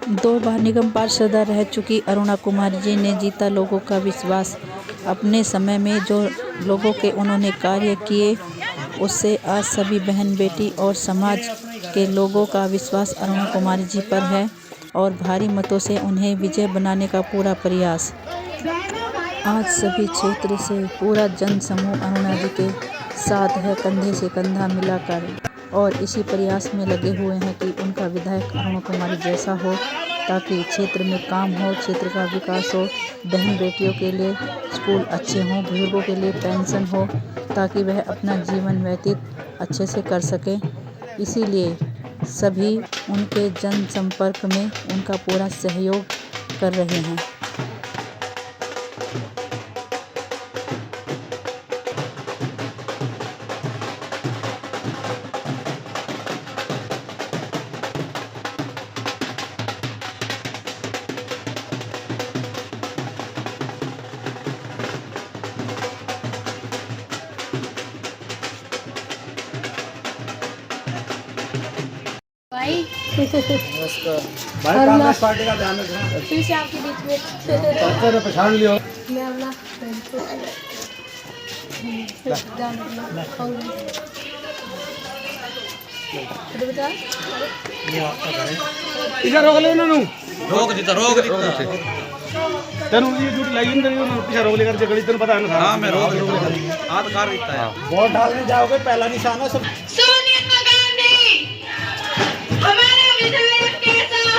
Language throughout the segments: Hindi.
2 बार निगम पार्षद रह चुकी अरुणा कुमारी जी ने जीता लोगों का विश्वास। अपने समय में जो लोगों के उन्होंने कार्य किए उससे आज सभी बहन बेटी और समाज के लोगों का विश्वास अरुणा कुमारी जी पर है और भारी मतों से उन्हें विजय बनाने का पूरा प्रयास। आज सभी क्षेत्र से पूरा जन समूह अरुणा जी के साथ है, कंधे से कंधा मिलाकर, और इसी प्रयास में लगे हुए हैं कि उनका विधायक अरुणा कुमारी जैसा हो ताकि क्षेत्र में काम हो, क्षेत्र का विकास हो, बहन बेटियों के लिए स्कूल अच्छे हों, बुजुर्गों के लिए पेंशन हो ताकि वह अपना जीवन व्यतीत अच्छे से कर सके। इसीलिए सभी उनके जनसंपर्क में उनका पूरा सहयोग कर रहे हैं। भाई नमस्कार भाई, कांग्रेस पार्टी का ध्यान रखना। फिर से आपके बीच में पत्थर ने पहचान लियो। मैं अपना ध्यान रखना कांग्रेस। तो बता इधर रोक ले उन्होंने, रोक दीता तेनु ये ड्यूटी लगी नहीं, उन्होंने पीछे रोक लेकर जगड़ी, तेनु पता है ना। हाँ मैं रोक लेता हाथ कार दिखता है। वोट डालने जाओगे पहला निशाना सब सोनिया गांधी हमारा विधायक कैसा हो।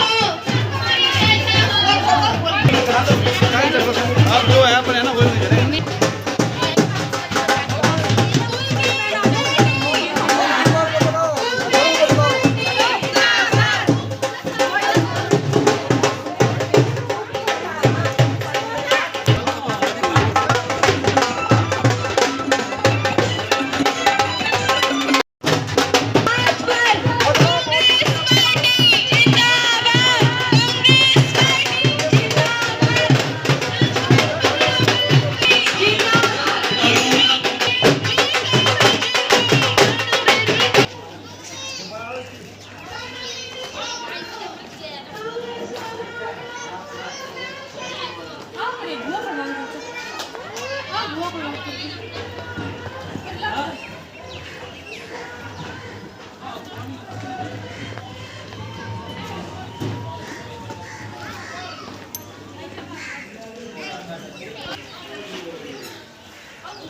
आप जो है पर है ना वही करें।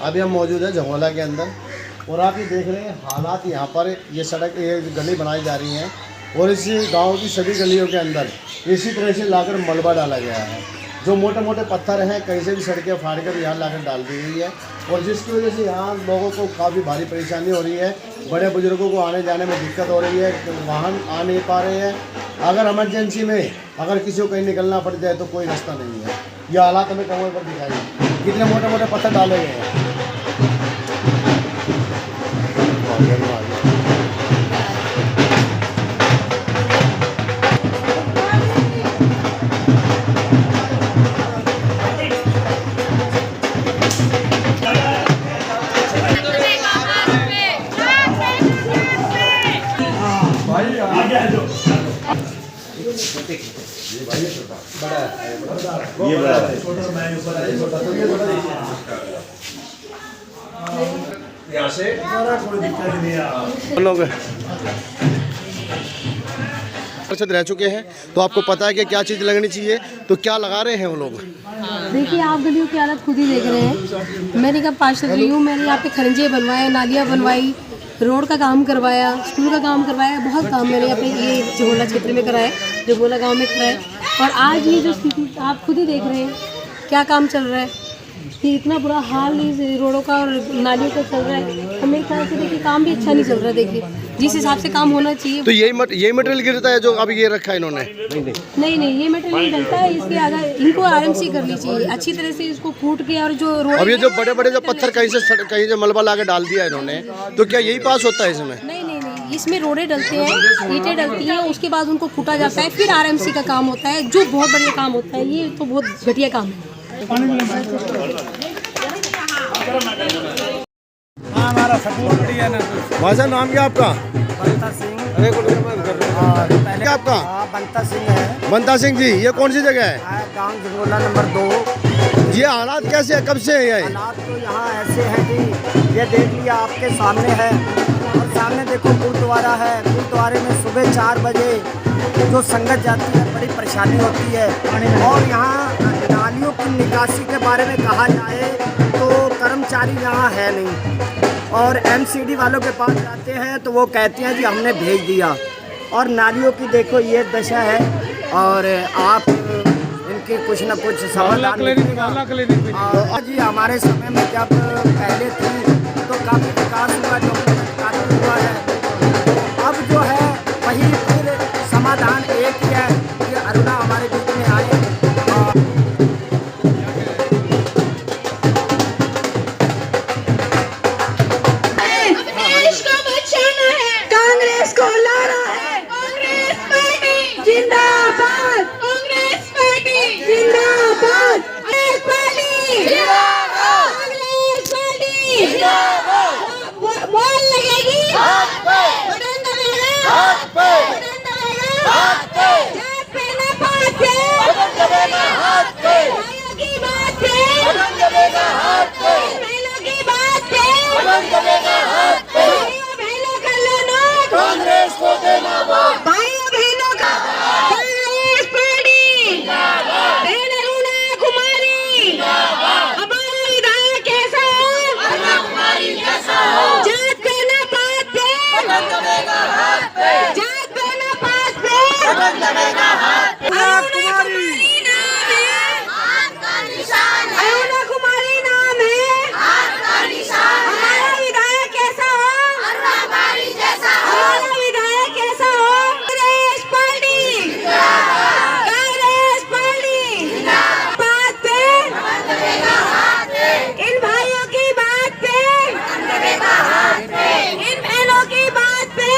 अभी हम मौजूद है झंगोला के अंदर और आप ये देख रहे हैं हालात। यहाँ पर ये सड़क, ये गली बनाई जा रही है और इसी गांव की सभी गलियों के अंदर इसी तरह से लाकर मलबा डाला गया है। जो मोटे मोटे पत्थर हैं कहीं से भी सड़कें फाड़ कर यहाँ लाकर डाल दी गई है और जिसकी वजह से यहाँ लोगों को काफ़ी भारी परेशानी हो रही है। बड़े बुजुर्गों को आने जाने में दिक्कत हो रही है, वाहन आ नहीं पा रहे हैं। अगर इमरजेंसी में अगर किसी को कहीं निकलना पड़ जाए तो कोई रास्ता नहीं है। ये हालात हमें कमरे पर दिखाई, कितने मोटे मोटे पत्थर डाले गए हैं। लोग पार्षद रह चुके हैं तो आपको पता है कि क्या चीज़ लगनी चाहिए, तो क्या लगा रहे हैं वो लोग। देखिए आप गलियों की हालत खुद ही देख रहे हैं। मैं निगम पार्षद रही हूँ, मैंने यहाँ पे खरंजे बनवाए, नालियाँ बनवाई, रोड का काम करवाया, स्कूल का काम करवाया, बहुत काम मैंने अपने ये झंगोला क्षेत्र में कराया, झंगोला गाँव में कराया। और आज ये जो स्थिति आप खुद ही देख रहे हैं क्या काम चल रहा है कि इतना बुरा हाल इस रोडों का और नालियों का चल रहा है। हमें ख्याल से देखिए काम भी अच्छा नहीं चल रहा। देखिए जिस हिसाब से काम होना चाहिए तो यही मटेरियल गिरता है जो अभी ये रखा है इन्होंने। नहीं ये मटेरियल नहीं डलता है। इसके अगर इनको आरएमसी करनी चाहिए अच्छी तरह से, इसको कूट के। और जो रोड अब ये जो बड़े बड़े जो पत्थर कहीं से मलबा ला के डाल दिया इन्होंने, तो क्या यही पास होता है इसमें? नहीं, इसमें रोडें डलते हैं, ईंटें डलती हैं, उसके बाद उनको कूटा जाता है, फिर आरएमसी का काम होता है, जो बहुत बढ़िया काम होता है। ये तो बहुत घटिया काम है। हमारा सपोर्ट है ना। भाई साहब नाम क्या आपका? सिंह। क्या आपका? बनता सिंह है। बनता सिंह जी, ये कौन सी जगह है? गांव जंगोला नंबर 2। ये हालात कैसे है, कब से है ये? हालात तो यहाँ ऐसे हैं कि ये देख लिया आपके सामने है, और सामने देखो गुरुद्वारा है। गुरुद्वारे में सुबह 4 बजे जो संगत जाती है बड़ी परेशानी होती है। और यहाँ नालियों की निकासी के बारे में कहा जाए तो कर्मचारी यहाँ है नहीं, और एमसीडी वालों के पास जाते हैं तो वो कहते हैं जी हमने भेज दिया। और नालियों की देखो ये दशा है, और आप इनकी कुछ न कुछ समाधान जी। हमारे समय में जब पहले थी तो काफ़ी विकास हुआ, जो काफ़ी हुआ है। अब जो है वही फिर समाधान एक ही है कि अरुणा हमारे बीच में आए। देश को बचाना है, कांग्रेस को लाना है। कांग्रेस पार्टी जिंदाबाद, कांग्रेस पार्टी जिंदाबाद, कांग्रेस पार्टी जिंदाबाद, कांग्रेस पार्टी जिंदाबाद। बॉल लगेगी बटन दबाएगा, बटन दबाएगा, जात पे ना पात पे, भाइयों की बात पे, बहनों की बात पे, भाइयों बहनों का लोनो कांग्रेस को देना वोट, भाइयों बहनों का कांग्रेस पार्टी, बहन अरुणा कुमारी, हमारा विधायक कैसा हो, अरुणा कुमारी जैसा हो, जात पे ना पात पे, जात पे ना पात पे, अरुणा कुमारी नाम है, अरुणा कुमारी नाम है, हमारा विधायक कैसा हो, हमारा विधायक कैसा हो, कांग्रेस पार्टी, कांग्रेस पार्टी, बात पे, इन भाइयों की बात पे, इन बहनों की बात पे,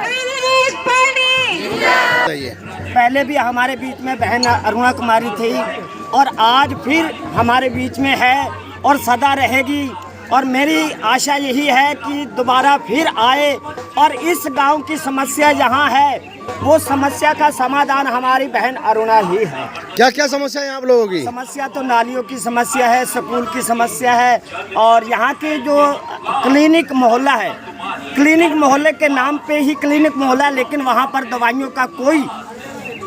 कांग्रेस पार्टी। बताइए। पहले भी हमारे बीच में बहन अरुणा कुमारी थी, और आज फिर हमारे बीच में है और सदा रहेगी। और मेरी आशा यही है कि दोबारा फिर आए, और इस गांव की समस्या यहाँ है वो समस्या का समाधान हमारी बहन अरुणा ही है। क्या क्या समस्या है आप लोगों की? समस्या तो नालियों की समस्या है, स्कूल की समस्या है, और यहाँ के जो क्लिनिक मोहल्ला है, क्लिनिक मोहल्ले के नाम पे ही क्लिनिक मोहल्ला, लेकिन वहाँ पर दवाइयों का कोई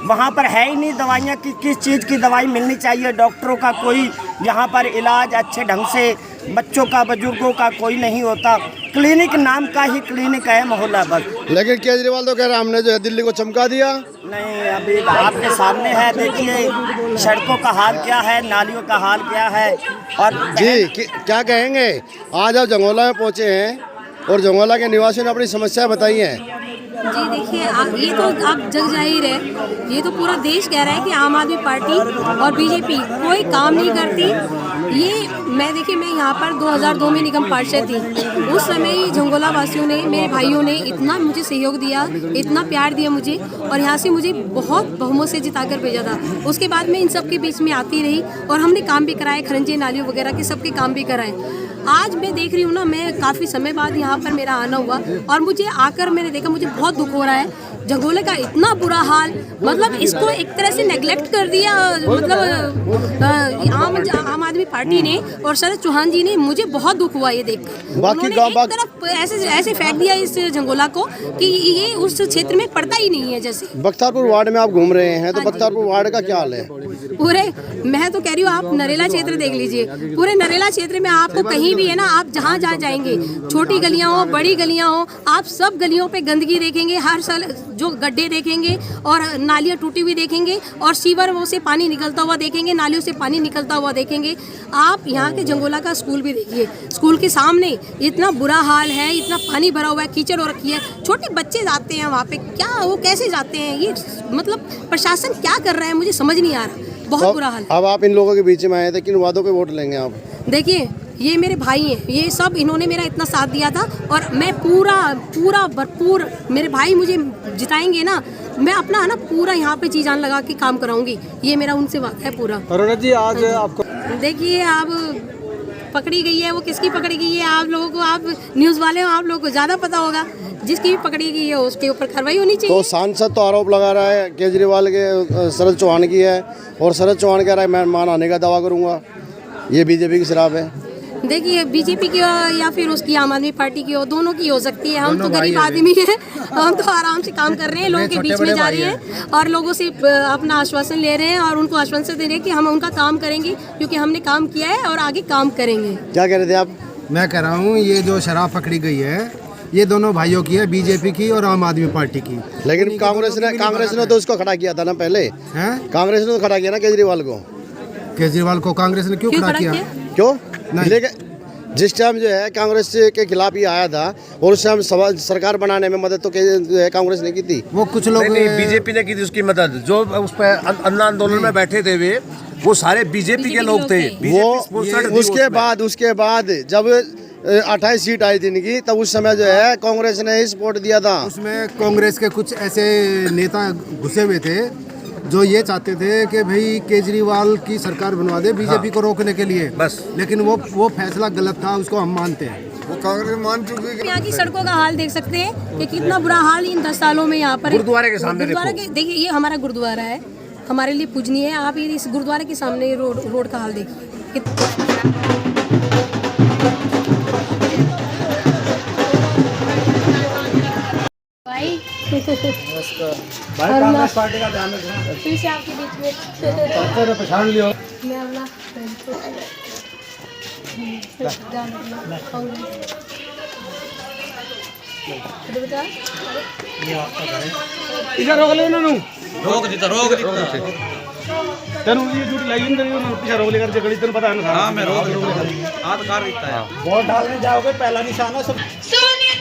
वहाँ पर है ही नहीं। दवाइयाँ की किस चीज़ की दवाई मिलनी चाहिए, डॉक्टरों का कोई यहाँ पर इलाज अच्छे ढंग से, बच्चों का बुजुर्गों का कोई नहीं होता। क्लिनिक नाम का ही क्लिनिक है मोहल्ला बस। लेकिन केजरीवाल तो कह रहा है हमने जो है दिल्ली को चमका दिया। नहीं, अभी आपके सामने है, देखिए सड़कों का हाल क्या है, नालियों का हाल क्या है। और जी क्या कहेंगे? आज आप जंगोला में पहुँचे हैं और जंगोला के निवासियों ने अपनी समस्याएं बताई हैं। जी देखिए, ये तो आप जग जाहिर है, ये तो पूरा देश कह रहा है कि आम आदमी पार्टी और बीजेपी कोई काम नहीं करती। ये मैं यहाँ पर 2002 में निगम पार्षद थी। उस समय ही झंगोला वासियों ने, मेरे भाइयों ने इतना मुझे सहयोग दिया, इतना प्यार दिया मुझे, और यहाँ से मुझे बहुत बहुमत से जिताकर भेजा था। उसके बाद मैं इन सब के बीच में आती रही और हमने काम भी कराए, खरंजे नालियों वगैरह के सबके काम भी कराए। आज मैं देख रही हूँ ना, मैं काफ़ी समय बाद यहाँ पर मेरा आना हुआ, और मुझे आकर मैंने देखा, मुझे बहुत दुख हो रहा है। जंगोले का इतना बुरा हाल, मतलब इसको एक तरह से नेगलेक्ट कर दिया, मतलब आम आदमी पार्टी ने और शरद चौहान जी ने। मुझे बहुत दुख हुआ ये देखकर। उन्होंने एक तरफ ऐसे फेंक दिया इस जंगोला को कि ये उस क्षेत्र में पड़ता ही नहीं है। जैसे बख्तियारपुर वार्ड में आप घूम रहे हैं, तो बख्तियारपुर वार्ड का क्या हाल है? पूरे, मैं तो कह रही हूँ, आप नरेला क्षेत्र देख लीजिए। पूरे नरेला क्षेत्र में आपको कहीं भी है ना, आप जहाँ जाएंगे, छोटी गलियाँ हो, बड़ी गलियाँ हो, आप सब गलियों पे गंदगी देखेंगे, हर साल जो गड्ढे देखेंगे, और नालियाँ टूटी हुई देखेंगे, और सीवर से पानी निकलता हुआ देखेंगे, नालियों से पानी निकलता हुआ देखेंगे। आप यहाँ के जंगोला का स्कूल भी देखिए, स्कूल के सामने इतना बुरा हाल है, इतना पानी भरा हुआ है, कीचड़ हो रखी है। छोटे बच्चे जाते हैं वहाँ पे, क्या वो कैसे जाते हैं? ये मतलब प्रशासन क्या कर रहा है, मुझे समझ नहीं आ रहा। बहुत बुरा हाल। अब आप इन लोगों के बीच में आए थे, किन वादों पे वोट लेंगे आप? देखिए, ये मेरे भाई हैं, ये सब इन्होंने मेरा इतना साथ दिया था, और मैं पूरा भरपूर, मेरे भाई मुझे जिताएंगे ना, मैं अपना है ना पूरा यहाँ पे जी जान लगा के काम कराऊंगी। ये मेरा उनसे वादा है पूरा। अरुणा जी, आज आपको देखिए, अब पकड़ी गई है, वो किसकी पकड़ी गई है आप लोगों को, आप न्यूज़ वाले हो, आप लोगों को ज़्यादा पता होगा। जिसकी भी पकड़ी गई है उसके ऊपर कार्रवाई होनी तो चाहिए। सांसद तो आरोप लगा रहा है केजरीवाल के शरद चौहान की है, और शरद चौहान कह रहा है मैं मान आने का दावा करूंगा। ये बीजेपी की शराब है। देखिए बीजेपी की हो या फिर उसकी आम आदमी पार्टी की हो, दोनों की हो सकती है। हम तो गरीब आदमी हैं, हम तो आराम से काम कर रहे हैं, लोगों के बीच में जा रहे हैं और लोगों से अपना आश्वासन ले रहे हैं और उनको आश्वासन दे रहे हैं कि हम उनका काम करेंगे, क्योंकि हमने काम किया है और आगे काम करेंगे। क्या कह रहे थे आप? मैं कह रहा हूँ ये जो शराब पकड़ी गई है ये दोनों भाइयों की है, बीजेपी की और आम आदमी पार्टी की। लेकिन कांग्रेस ने तो उसको खड़ा किया था ना पहले। हैं? कांग्रेस ने तो खड़ा किया ना केजरीवाल को। केजरीवाल को कांग्रेस ने क्यों खड़ा किया? क्यों? नहीं। लेकिन जिस टाइम जो है कांग्रेस के खिलाफ ही आया था और उस टाइम सरकार बनाने में मदद तो कांग्रेस ने की थी। वो कुछ लोग बीजेपी ने की थी उसकी मदद। जो उस पर अन्न आंदोलन में बैठे थे वे वो सारे बीजेपी के लोग थे। वो उसके बाद जब 28 सीट आई थी इनकी, तब उस समय जो है कांग्रेस ने ही सपोर्ट दिया था। उसमें कांग्रेस के कुछ ऐसे नेता घुसे हुए थे जो ये चाहते थे कि भाई केजरीवाल की सरकार बनवा दे बीजेपी को रोकने के लिए, बस। लेकिन वो फैसला गलत था, उसको हम मानते हैं। वो कांग्रेस मान चुकी है। यहाँ की सड़कों का हाल देख सकते हैं कि कितना बुरा हाल इन 10 सालों में यहाँ पर। गुरुद्वारे के सामने देखिए ये हमारा गुरुद्वारा है, हमारे लिए पूजनीय है। आप ये इस गुरुद्वारे के सामने रोड का हाल देखिए। भाई कांग्रेस पार्टी का ध्यान रखना। फिर से आपके बीच में पहचान लियो। मैं अपना ध्यान रखना कांग्रेस। इधर रोक ले इन्होंने। रोक जीता तेनू ये ड्यूटी लाई इन तेरी उन्होंने पीछे रोक लेकर जगड़ी तेन पता है ना। हाँ मैं रोक आज कार जीतता है। वोट डालने जाओगे पहला निशाना सब सोनिया